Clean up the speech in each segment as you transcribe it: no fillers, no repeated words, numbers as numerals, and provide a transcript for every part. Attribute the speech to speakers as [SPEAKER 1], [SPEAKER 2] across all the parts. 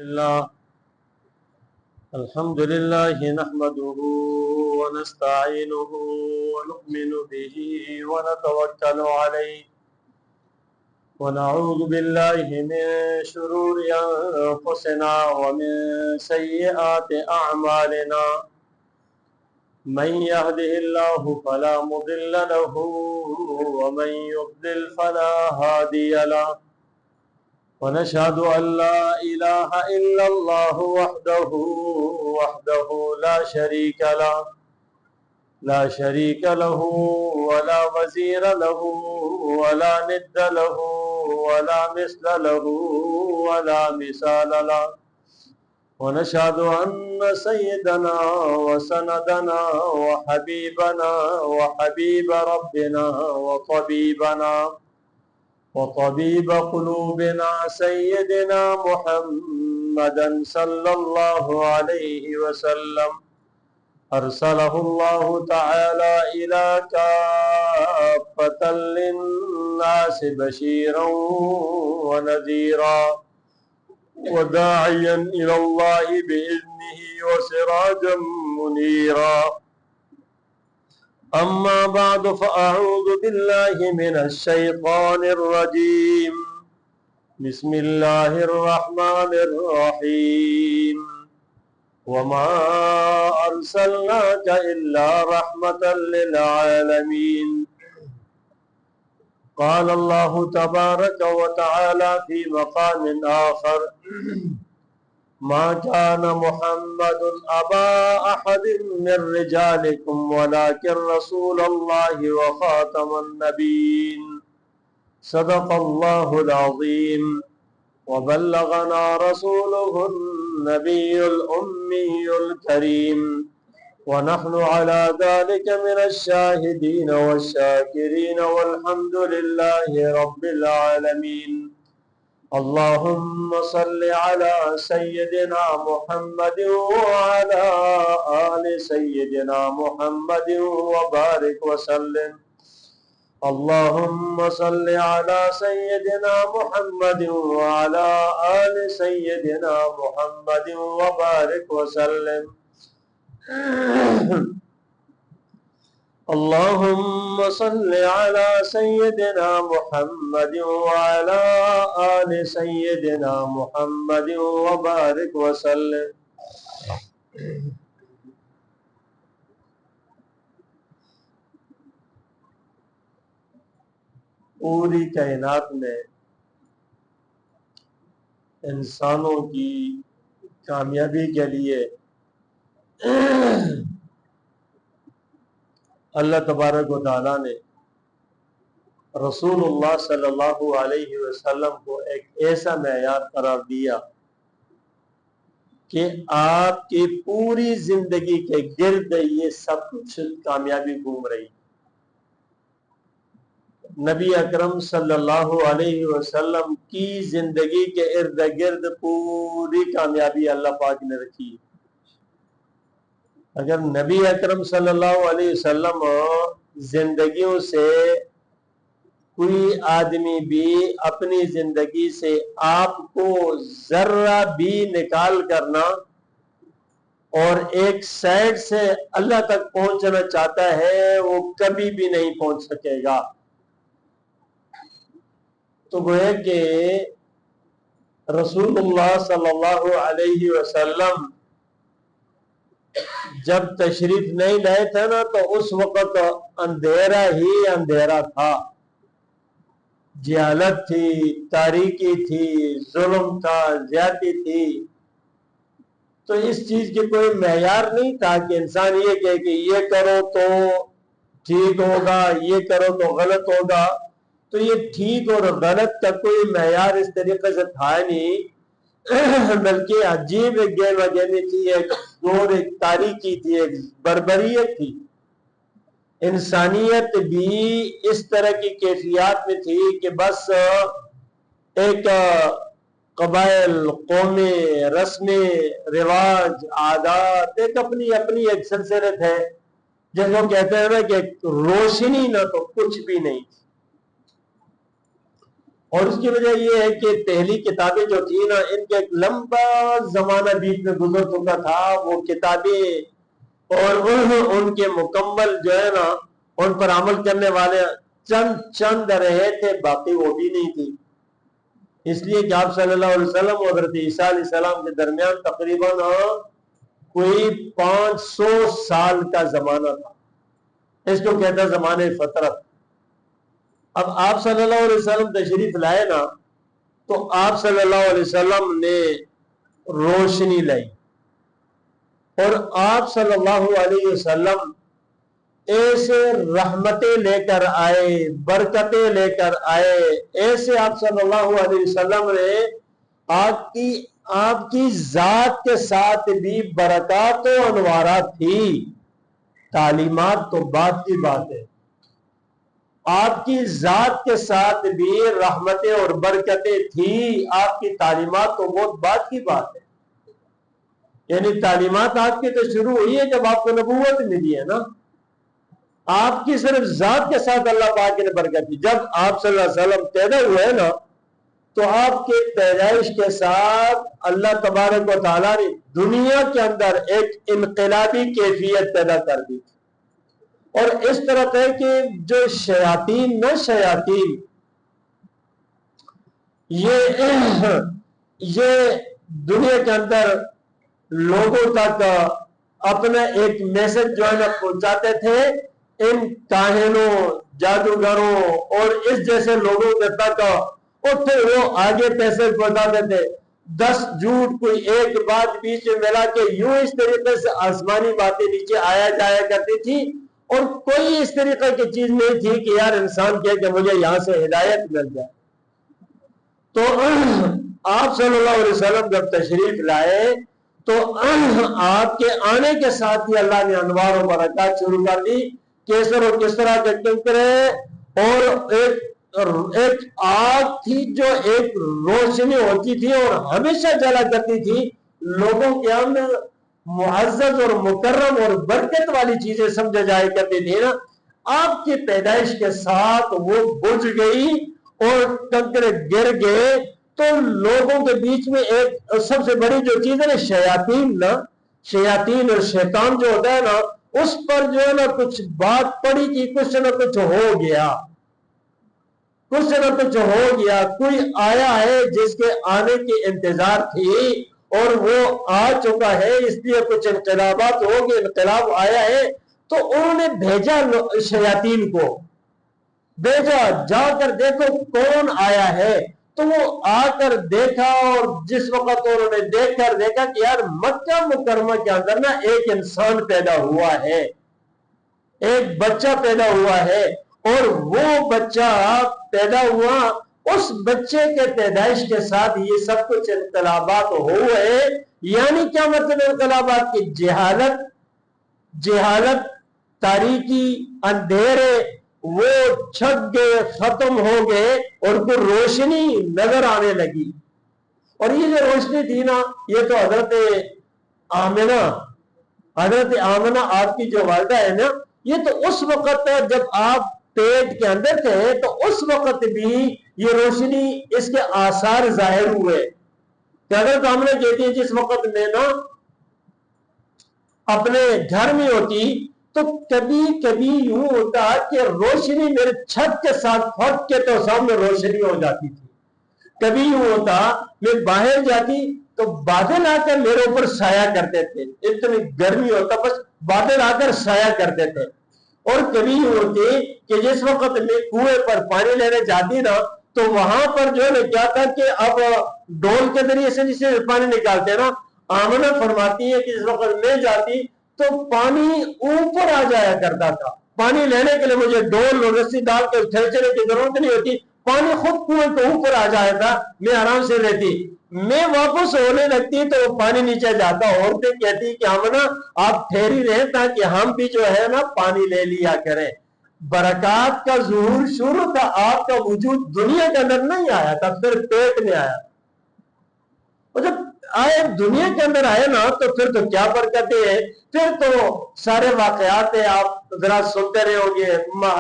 [SPEAKER 1] الله الحمد لله نحمده ونستعينه ونؤمن به ونتوكل عليه ونعوذ بالله من شرور أنفسنا ومن سيئات أعمالنا من يهده الله فلا مضل له ومن يضلل فلا هادي له ونشهد أن لا إله إلا الله وحده لا شريك له ولا وزير له ولا ند له ولا مثل له ولا مثال له ونشهد أن سيدنا وسندنا وحبيبنا وحبيب ربنا وطبيب قلوبنا سيدنا محمدا صلى الله عليه وسلم أرسله الله تعالى إلى كافة للناس بشيرا ونذيرا وداعيا إلى الله بإذنه وسراجا منيرا أما بعد فأعوذ بالله من الشيطان الرجيم بسم الله الرحمن الرحيم وما أرسلناك إلا رحمة للعالمين قال الله تبارك وتعالى في مقام آخر ما كان محمد أبا أحد من رجالكم ولكن رسول الله وخاتم النبيين صدق الله العظيم وبلغنا رسوله النبي الأمي الكريم ونحن على ذلك من الشاهدين والشاكرين والحمد لله رب العالمين اللهم صل على سيدنا محمد وعلى آل سيدنا محمد وبارك وسلم اللهم صل على سيدنا محمد وعلى آل سيدنا محمد وبارك وسلم اللهم صل على سيدنا محمد وعلى آل سيدنا محمد وبارك وسلم پوری کائنات میں انسانوں کی کامیابی کے لیے اللہ تبارک و تعالیٰ نے رسول اللہ صلی اللہ علیہ وسلم کو ایک ایسا معیار قرار دیا کہ آپ کی پوری زندگی کے گرد یہ سب کچھ کامیابی گھوم رہی. نبی اکرم صلی اللہ علیہ وسلم کی زندگی کے ارد گرد پوری کامیابی اللہ پاک نے رکھی. اگر نبی اکرم صلی اللہ علیہ وسلم زندگیوں سے کوئی آدمی بھی اپنی زندگی سے آپ کو ذرہ بھی نکال کرنا اور ایک سائڈ سے اللہ تک پہنچنا چاہتا ہے وہ کبھی بھی نہیں پہنچ سکے گا. تو گویا کہ رسول اللہ صلی اللہ علیہ وسلم جب تشریف نہیں لائے تھے نا تو اس وقت اندھیرا ہی اندھیرا تھا، جہالت تھی، تاریکی تھی، ظلم تھا، زیادتی تھی. تو اس چیز کی کوئی معیار نہیں تھا کہ انسان یہ کہے کہ یہ کرو تو ٹھیک ہوگا، یہ کرو تو غلط ہوگا. تو یہ ٹھیک اور غلط کا کوئی معیار اس طریقے سے تھا نہیں، بلکہ عجیب ایک گیم گیمی تھی، ایک دور، ایک تاریکی تھی، ایک بربریت تھی. انسانیت بھی اس طرح کی کیفیات میں تھی کہ بس ایک قبائل، قومیں، رسمیں، رواج، عادات، ایک اپنی ایک سلسلت ہے جس کو کہتے ہیں نا کہ روشنی نہ تو کچھ بھی نہیں تھی. اور اس کی وجہ یہ ہے کہ پہلی کتابیں جو تھی نا، ان کے ایک لمبا زمانہ بیچ میں گزر چکا تھا، وہ کتابیں اور ان کے مکمل جو ہے نا ان پر عمل کرنے والے چند رہے تھے، باقی وہ بھی نہیں تھی. اس لیے کہ آپ صلی اللہ علیہ وسلم اور حضرت عیسیٰ علیہ السلام کے درمیان تقریباً کوئی 500 سال کا زمانہ تھا. اس کو کہتا ہے زمانے فطرت. اب آپ صلی اللہ علیہ وسلم تشریف لائے نا، تو آپ صلی اللہ علیہ وسلم نے روشنی لائی، اور آپ صلی اللہ علیہ وسلم ایسے رحمتیں لے کر آئے، برکتیں لے کر آئے. ایسے آپ صلی اللہ علیہ وسلم نے آپ کی ذات کے ساتھ بھی برکات و انوارات تھی. تعلیمات تو بات کی بات ہے، آپ کی ذات کے ساتھ بھی رحمتیں اور برکتیں تھی. آپ کی تعلیمات تو بہت بات کی بات ہے. یعنی تعلیمات آپ کی تو شروع ہوئی ہے جب آپ کو نبوت ملی ہے نا. آپ کی صرف ذات کے ساتھ اللہ پاک نے برکت دی. جب آپ صلی اللہ علیہ وسلم پیدا ہوئے نا، تو آپ کے پیدائش کے ساتھ اللہ تبارک و تعالیٰ نے دنیا کے اندر ایک انقلابی کیفیت پیدا کر دی. اور اس طرح ہے کہ جو شیاطین یہ دنیا کے اندر لوگوں تک اپنا ایک میسج جو ہے نا پہنچاتے تھے. ان کاہنوں، جادوگروں اور اس جیسے لوگوں کے تک، اور پھر وہ آگے پیسے پہنچاتے تھے. 10 جھوٹ کوئی ایک بات بیچ میں ملا کے یوں اس طریقے سے آسمانی باتیں نیچے آیا جایا کرتی تھی. اور کوئی اس طریقے کی چیز نہیں تھی کہ یار انسان کہے کہ مجھے یہاں سے ہدایت مل جائے. تو آپ صلی اللہ علیہ وسلم جب تشریف لائے تو آپ کے آنے کے ساتھ ہی اللہ نے انوار و برکات شروع کر دی. کیسر اور کس طرح کے ٹنکرے، اور ایک آگ تھی جو ایک روشنی ہوتی تھی اور ہمیشہ جلا کرتی تھی. لوگوں کے اندر معزز اور مکرم اور برکت والی چیزیں سمجھے جائے کرتی تھی نا، آپ کی پیدائش کے ساتھ وہ بجھ گئی اور ٹنکرے گر گئے. تو لوگوں کے بیچ میں ایک سب سے بڑی جو چیز ہے نا، شیاطین اور شیطان جو ہوتا ہے نا، اس پر جو ہے نا کچھ بات پڑی کہ کچھ نہ کچھ ہو گیا. کوئی آیا ہے جس کے آنے کی انتظار تھی اور وہ آ چکا ہے، اس لیے کچھ انقلابات ہو گئے، انقلاب آیا ہے. تو انہوں نے بھیجا شیاطین کو، بھیجا جا کر دیکھو کون آیا ہے. تو وہ آ کر دیکھا، اور جس وقت انہوں نے دیکھا کہ یار مکہ مکرمہ کے اندر نا ایک انسان پیدا ہوا ہے، ایک بچہ پیدا ہوا ہے. اور وہ بچہ پیدا ہوا، اس بچے کے پیدائش کے ساتھ یہ سب کچھ انقلابات ہوئے. یعنی کیا مطلب انقلابات کی؟ جہالت، تاریکی، اندھیرے وہ چھپ گئے، ختم ہو گئے، اور کوئی روشنی نظر آنے لگی. اور یہ جو روشنی تھی نا، یہ تو حضرت آمنہ آپ کی جو والدہ ہے نا، یہ تو اس وقت جب آپ پیٹ کے اندر تھے تو اس وقت بھی یہ روشنی، اس کے آثار ظاہر ہوئے. کہ حضرت آمنہ کہتی ہیں جس وقت میں نا اپنے گھر میں ہوتی تو کبھی کبھی یوں ہوتا کہ روشنی میرے چھت کے ساتھ پھٹ کے تو سامنے روشنی ہو جاتی تھی. کبھی یوں ہوتا میں باہر جاتی تو بادل آ کر میرے اوپر سایہ کرتے تھے. اتنی گرمی ہوتا بس بادل آ کر سایہ کرتے تھے. اور کبھی یوں ہوتی کہ جس وقت میں کنویں پر پانی لینے جاتی نا، تو وہاں پر جو ہے کیا تھا کہ اب ڈول کے ذریعے سے جسے پانی نکالتے نا، آمنہ فرماتی ہے کہ جس وقت میں جاتی تو پانی اوپر آ جایا کرتا تھا. پانی لینے کے لیے مجھے ڈول اور رسی ڈال کے کھینچنے کی ضرورت نہیں ہوتی، پانی خود کنویں کے اوپر آ جایا تھا. میں آرام سے رہتی. میں واپس ہونے لگتی تو وہ پانی نیچے جاتا. عورتیں کہتی کہ آمنہ آپ ٹھہری رہیں تاکہ ہم بھی جو ہے نا پانی لے لیا کریں. برکات کا ظہور شروع تھا. آپ کا وجود دنیا کے اندر نہیں آیا تھا، پھر پیٹ میں آیا. اور جب آئے دنیا کے اندر آئے نا تو پھر تو کیا برکتیں ہیں. پھر تو سارے واقعات ہیں، آپ ذرا سنتے رہے ہوں گے.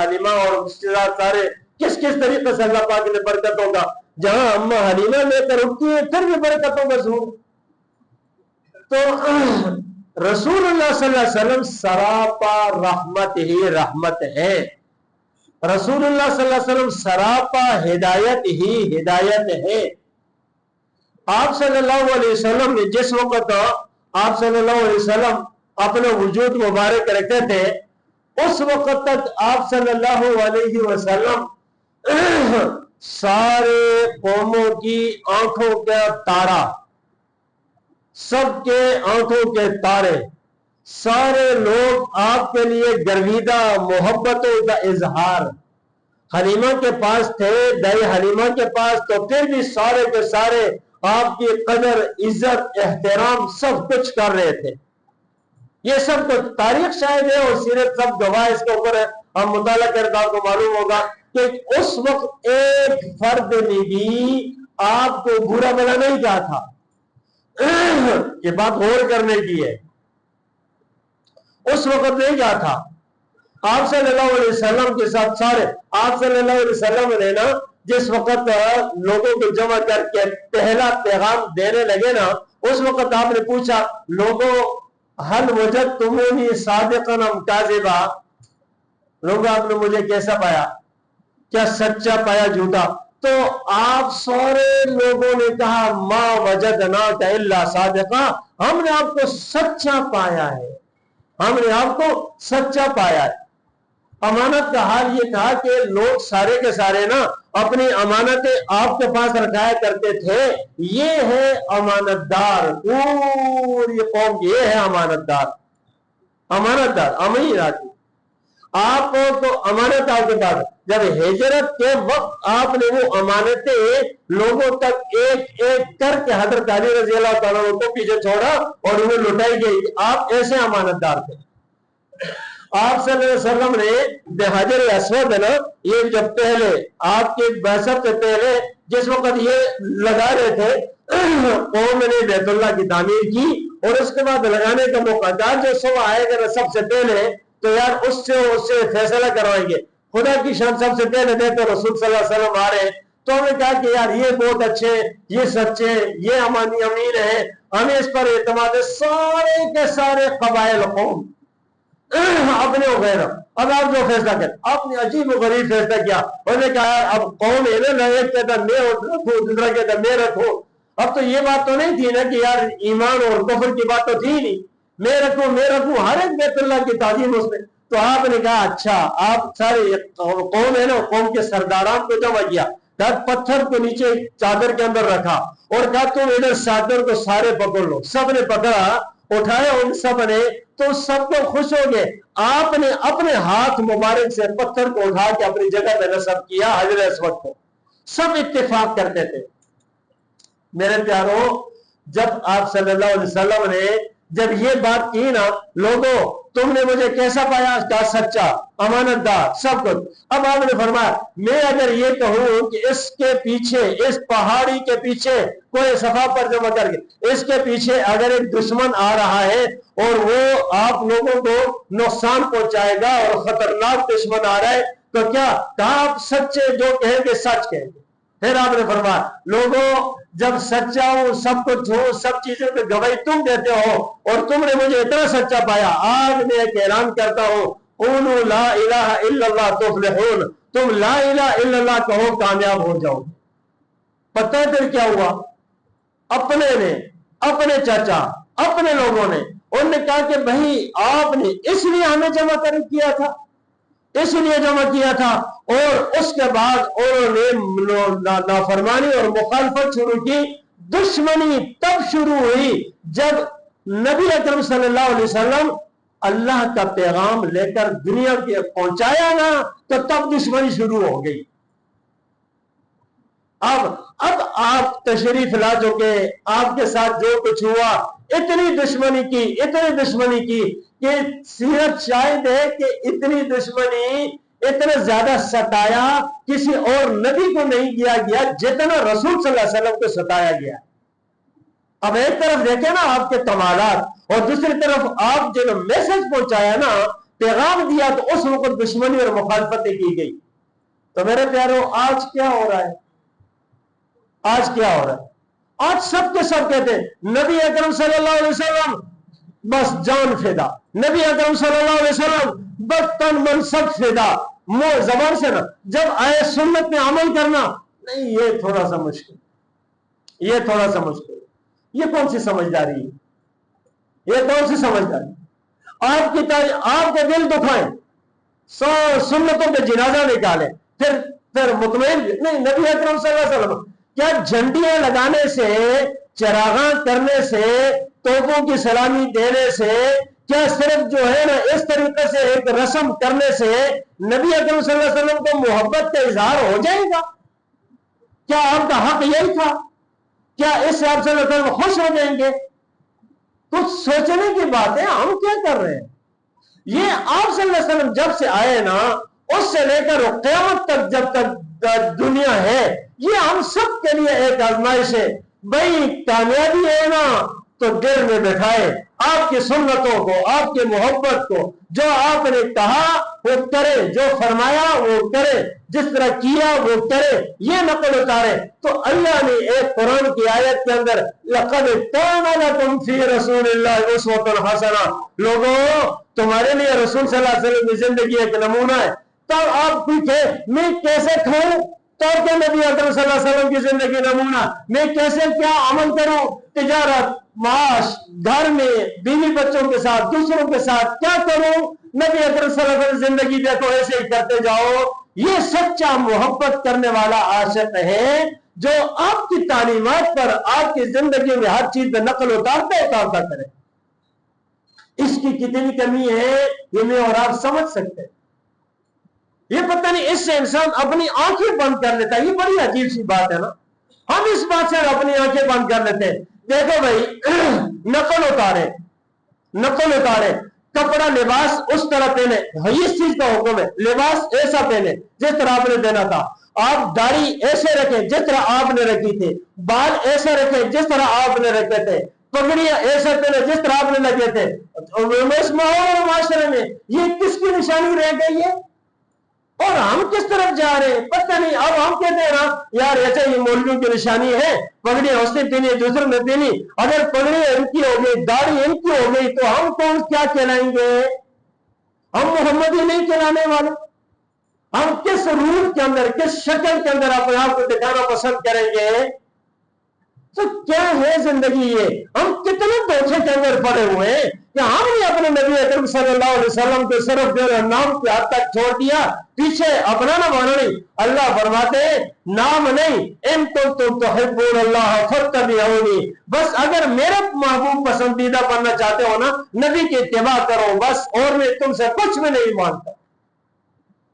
[SPEAKER 1] حلیمہ اور رشتے دار سارے کس طریقے سے اللہ پاک نے برکتوں کا جہاں اما حلیمہ لے کر اٹھتی ہے پھر بھی برکتوں کا ظہور۔ تو رسول اللہ صلی اللہ علیہ وسلم سراپا رحمت ہی رحمت ہے، رسول اللہ صلی اللہ علیہ وسلم سراپا ہدایت ہی ہدایت ہے۔ آپ صلی اللہ علیہ وسلم نے جس وقت آپ صلی اللہ علیہ وسلم اپنا وجود مبارک رکھتے تھے اس وقت تک آپ صلی اللہ علیہ وسلم سارے قوموں کی آنکھوں کا تارا، سب کے آنکھوں کے تارے، سارے لوگ آپ کے لیے گرویدہ محبتوں کا اظہار حلیمہ کے پاس تھے، دائی حلیمہ کے پاس، تو پھر بھی سارے کے سارے آپ کی قدر عزت احترام سب کچھ کر رہے تھے۔ یہ سب کچھ تاریخ شاہد ہے اور سیرت سب گواہ اس کے اوپر ہے، ہم مطالعہ کرتے آپ کو معلوم ہوگا کہ اس وقت ایک فرد نے بھی آپ کو برا بھلا نہیں کہا تھا۔ یہ بات غور کرنے کی ہے، اس وقت نہیں کہا تھا۔ آپ صلی اللہ علیہ وسلم کے ساتھ سارے آپ صلی اللہ علیہ وسلم نے نا جس وقت لوگوں کو جمع کر کے پہلا پیغام دینے لگے نا اس وقت آپ نے پوچھا لوگوں حل وجدتمونی صادقا ام کاذبا، لوگوں آپ نے مجھے کیسا پایا، کیا سچا پایا جھوٹا؟ تو آپ سارے لوگوں نے کہا ما وجدناک الا صادقا، ہم نے آپ کو سچا پایا ہے، ہم نے آپ کو سچا پایا ہے۔ امانت کا حال یہ تھا کہ لوگ سارے کے سارے نا اپنی امانتیں آپ کے پاس رکھایا کرتے تھے، یہ ہے امانت دار، پوری قوم یہ ہے امانت دار، امانت دار امین آتی آپ کو امانت آپ کے پاس۔ جب ہجرت کے وقت آپ نے وہ امانتیں لوگوں تک ایک ایک کر کے حضرت علی رضی اللہ تعالیٰ کو پیچھے چھوڑا اور انہیں لٹائی گئی، آپ ایسے امانت دار تھے۔ آپ صلی اللہ علیہ وسلم نے حجر اسود ہے نا یہ جب پہلے آپ کے بعثت سے پہلے جس وقت یہ لگا رہے تھے قوم نے بیت اللہ کی تعمیر کی اور اس کے بعد لگانے کا موقع تھا، جو صبح آئے گا سب سے پہلے تو یار اس سے فیصلہ کروائیں گے، خدا کی شان سب سے پہلے دیکھو رسول صلی اللہ علیہ وسلم آ رہے ہیں، تو ہم نے کہا کہ یار یہ بہت اچھے، یہ سچے، یہ امین ہے، ہمیں اس پر اعتماد ہے۔ سارے کے سارے قبائل قوم اپنے وغیرہ اب آپ جو فیصلہ کریں، آپ نے عجیب و غریب فیصلہ کیا، انہوں نے کہا اب قوم ہے نا ایک کہتا میں رکھوں دوسرا کہتا میں رکھوں، اب تو یہ بات تو نہیں تھی نا کہ یار ایمان اور کفر کی بات تو تھی نہیں، میں رکھوں ہر ایک بیت اللہ کی تعظیم اس میں۔ تو آپ نے کہا اچھا آپ سارے قوم ہے نا قوم کے سرداران کو جمع کیا، پتھر کو نیچے چادر کے اندر رکھا اور کہا تم ادھر چادر کو سارے پکڑ لو، سب نے پکڑا، اٹھایا ان سب نے، تو سب کو خوش ہو گئے۔ آپ نے اپنے ہاتھ مبارک سے پتھر کو اٹھا کے اپنی جگہ میں نصب کیا حجر اسود کو، سب اتفاق کرتے تھے۔ میرے پیاروں جب آپ صلی اللہ علیہ وسلم نے جب یہ بات کی نا لوگوں تم نے مجھے کیسا پایا، کہا سچا، امانت دار، سب کچھ۔ اب آپ نے فرمایا میں اگر یہ کہوں کہ اس کے پیچھے اس پہاڑی کے پیچھے کوئی صفا پر جمع کر کے اس کے پیچھے اگر ایک دشمن آ رہا ہے اور وہ آپ لوگوں کو نقصان پہنچائے گا اور خطرناک دشمن آ رہا ہے تو کیا کہا آپ سچے جو کہیں گے سچ کہیں گے۔ پھر آپ نے فرمایا لوگوں جب سچا ہوں سب کچھ ہوں سب چیزوں پہ گواہی تم دیتے ہو اور تم نے مجھے اتنا سچا پایا، آج میں ایک اعلان کرتا ہوں قولوا لا الہ الا اللہ تفلحون، تم لا الہ الا اللہ کہو کامیاب ہو جاؤ۔ پتہ ہے پھر کیا ہوا؟ اپنے نے اپنے چاچا اپنے لوگوں نے انہوں نے کہا کہ بھائی آپ نے اس لیے ہمیں جمع کیا تھا، اس لیے جمع کیا تھا، اور اس کے بعد انہوں نے نافرمانی اور مخالفت شروع کی۔ دشمنی تب شروع ہوئی جب نبی اکرم صلی اللہ علیہ وسلم اللہ کا پیغام لے کر دنیا کے پہنچایا نا تو تب دشمنی شروع ہو گئی۔ اب آپ تشریف لا چکے، آپ کے ساتھ جو کچھ ہوا اتنی دشمنی کی کہ سیرت شاہد ہے کہ اتنی دشمنی اتنا زیادہ ستایا کسی اور نبی کو نہیں کیا گیا جتنا رسول صلی اللہ علیہ وسلم کو ستایا گیا۔ اب ایک طرف دیکھیں نا آپ کے کمالات اور دوسری طرف آپ جو میسج پہنچایا نا پیغام دیا تو اس وقت دشمنی اور مخالفتیں کی گئی۔ تو میرے پیاروں آج کیا ہو رہا ہے؟ آج کیا ہو رہا ہے؟ آج سب کے سب کہتے ہیں نبی اکرم صلی اللہ علیہ وسلم بس جان فدا، نبی اکرم صلی اللہ علیہ وسلم بس تن من سب فدا، منہ زبان سے نہ، جب آئے سنت میں عمل کرنا نہیں، یہ تھوڑا سا مشکل، یہ تھوڑا سا مشکل، یہ کون سی سمجھداری ہے؟ یہ کون سی سمجھداری؟ آپ کی آپ کے دل دکھائیں، سنتوں پہ جنازہ نکالیں، پھر مطمئن نہیں؟ نبی اکرم صلی اللہ علیہ وسلم کیا جھنڈیاں لگانے سے، چراغاں کرنے سے، توپوں کی سلامی دینے سے، کیا صرف جو ہے نا اس طریقے سے ایک رسم کرنے سے نبی اکرم صلی اللہ علیہ وسلم کو محبت کا اظہار ہو جائے گا؟ کیا آپ کا حق یہی تھا؟ کیا اس سے آپ صلی اللہ علیہ وسلم خوش ہو جائیں گے؟ کچھ سوچنے کی بات ہے، ہم کیا کر رہے ہیں؟ یہ آپ صلی اللہ علیہ وسلم جب سے آئے نا، اس سے لے کر قیامت تک جب تک دنیا ہے، یہ ہم سب کے لیے ایک آزمائش ہے۔ بھائی کامیابی ہے نا تو دل میں بٹھائے آپ کی سنتوں کو، آپ کی محبت کو، جو آپ نے کہا وہ کرے، جو فرمایا وہ کرے، جس طرح کیا وہ کرے، یہ نقل اتارے۔ تو اللہ نے ایک قرآن کی آیت کے اندر لَقَدْ كَانَ لَكُمْ فِي رَسُولِ اللَّهِ أُسْوَةٌ حَسَنَةٌ، لوگوں تمہارے لیے رسول صلی اللہ علیہ وسلم کی زندگی ایک نمونہ ہے۔ تب آپ پوچھے میں کیسے کھاؤں؟ تو کہ نبی اکرم صلی اللہ علیہ وسلم کی زندگی نمونہ، میں کیسے کیا عمل کروں؟ تجارت، معاش، گھر میں بیوی بچوں کے ساتھ، دوسروں کے ساتھ کیا کروں؟ نبی اکرم صلی اللہ علیہ وسلم زندگی دیکھو، ایسے ہی کرتے جاؤ۔ یہ سچا محبت کرنے والا عاشق ہے جو آپ کی تعلیمات پر، آپ کی زندگی میں ہر چیز پہ نقل اتارتا کرے۔ اس کی کتنی کمی ہے یہ میں اور آپ سمجھ سکتے ہیں۔ یہ پتہ نہیں اس سے انسان اپنی آنکھیں بند کر لیتا ہے، یہ بڑی عجیب سی بات ہے نا۔ ہم اس بات سے اپنی آنکھیں بند کر لیتے ہیں۔ دیکھو بھائی نقل اتارے، کپڑا لباس اس طرح پہنے، اس چیز کا حکم ہے، لباس ایسا پہنے جس طرح آپ نے دینا تھا، آپ داڑھی ایسے رکھیں جس طرح آپ نے رکھی تھی، بال ایسے رکھیں جس طرح آپ نے رکھے تھے، پگڑیاں ایسے پہنے جس طرح آپ نے لگے تھے۔ اس ماحول اور معاشرے میں یہ کس کی نشانی رہ گئی ہے؟ اور ہم کس طرف جا رہے ہیں پتہ نہیں۔ اب ہم کہتے ہیں نا یار ایسے یہ مولویوں کی نشانی ہے، پگڑیاں اس نے پہنی دوسرے نے پہنی، اگر پگڑی ان کی ہو گئی، داڑھی ان کی ہو گئی تو ہم کون کیا کہلائیں گے؟ ہم محمدی نہیں کہلانے والے۔ ہم کس روح کے اندر، کس شکل کے اندر اپنے آپ کو دکھانا پسند کریں گے؟ تو کیا ہے زندگی یہ؟ ہم کتنے دھوکے کے اندر پڑے ہوئے ہیں کہ ہم نے اپنے نبی اکرم صلی اللہ علیہ وسلم کو صرف جو نام کے حد تک چھوڑ دیا، پیچھے اپنا نہ بنا نہیں۔ اللہ فرماتے ہیں نام نہیں، ان کنتم تحبون اللہ فاتبعونی، بس اگر میرا محبوب پسندیدہ بننا چاہتے ہو نا، نبی کی اتباع کرو بس، اور میں تم سے کچھ بھی نہیں مانتا۔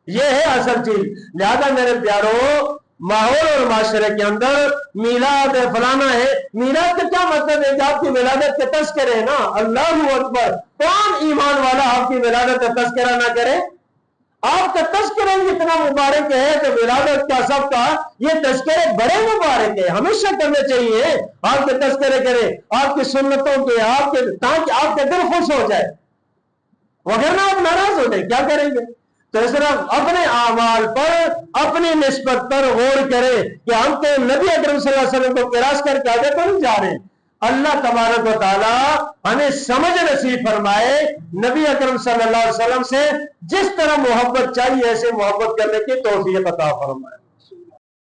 [SPEAKER 1] یہ ہے اصل چیز۔ لہذا میرے پیاروں، ماحول اور معاشرے کے اندر میلاد فلانا ہے، میلاد کا کیا مطلب ہے کہ آپ کی ولادت کے تذکرے نا، اللہ اکبر، کون ایمان والا آپ کی ولادت کا تذکرہ نہ کرے؟ آپ کا تذکرہ اتنا مبارک ہے کہ ولادت کا سب کا یہ تذکرے بڑے مبارک ہے، ہمیشہ کرنے چاہیے۔ آپ کے تذکرے کرے، آپ کی سنتوں کے، تاکہ آپ کے دل خوش ہو جائے، وغیرہ آپ ناراض ہو جائے، کیا کریں گے؟ تو اس طرح اپنے اعمال پر، اپنی نسبت پر غور کرے کہ ہم تو نبی اکرم صلی اللہ علیہ وسلم کو قیاس کر کے آگے تو نہیں جا رہے۔ اللہ تبارک و تعالی ہمیں سمجھ نصیب فرمائے، نبی اکرم صلی اللہ علیہ وسلم سے جس طرح محبت چاہیے ایسے محبت کرنے کی توفیق عطا فرمائے۔